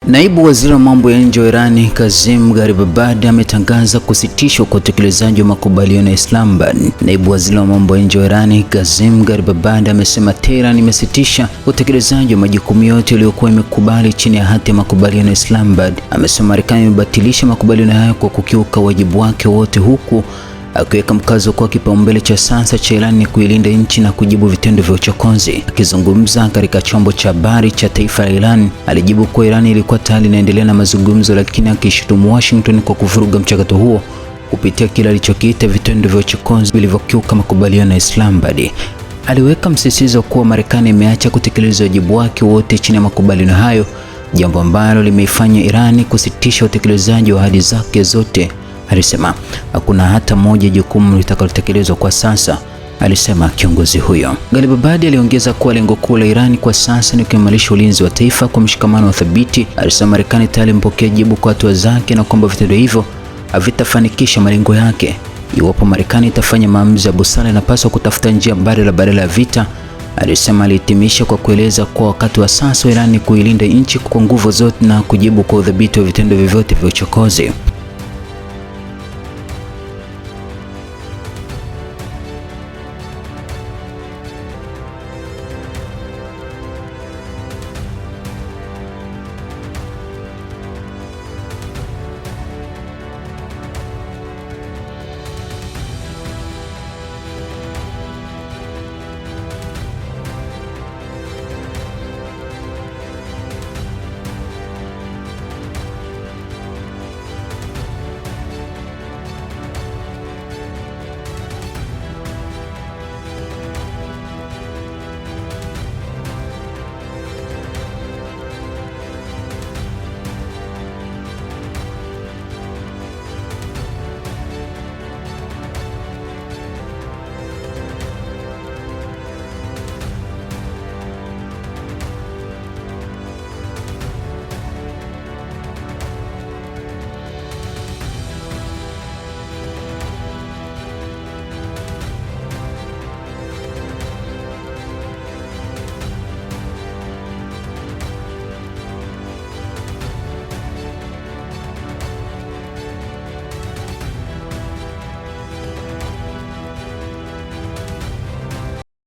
Naibu Waziri wa Mambo ya Nje wa Irani, Kazim Garibabadi, ametangaza kusitishwa kwa utekelezaji wa makubaliano ya Islamabad. Naibu Waziri wa Mambo ya Nje wa Irani, Kazim Garibabadi, amesema Tehran imesitisha utekelezaji wa majukumu yote yaliyokuwa imekubali chini ya hati ya makubaliano ya Islamabad. Amesema Marekani imebatilisha makubaliano hayo kwa kukiuka wajibu wake wote, huku akiweka mkazo kwa kipaumbele cha sasa cha Iran ni kuilinda nchi na kujibu vitendo vya uchokozi. Akizungumza katika chombo cha habari cha taifa la Iran, alijibu kuwa Iran ilikuwa tayari inaendelea na mazungumzo, lakini akishutumu Washington kwa kuvuruga mchakato huo kupitia kile alichokiita vitendo vya uchokozi vilivyokiuka makubaliano ya Islamabad. Aliweka msisitizo kuwa Marekani imeacha kutekeleza wajibu wake wote chini ya makubaliano hayo, jambo ambalo limeifanya Iran kusitisha utekelezaji wa ahadi zake zote. Alisema hakuna hata moja jukumu litakalotekelezwa kwa sasa, alisema kiongozi huyo. Garibabadi aliongeza kuwa lengo kuu la Iran kwa sasa ni kuimarisha ulinzi wa taifa kwa mshikamano wa thabiti. Alisema Marekani tayari imepokea jibu kwa hatua zake na kwamba vitendo hivyo havitafanikisha malengo yake. Iwapo Marekani itafanya maamuzi ya busara, inapaswa kutafuta njia badala ya vita, alisema. Alihitimisha kwa kueleza kuwa wakati wa sasa wa Iran ni kuilinda nchi kwa nguvu zote na kujibu kwa udhabiti wa vitendo vyovyote vya uchokozi.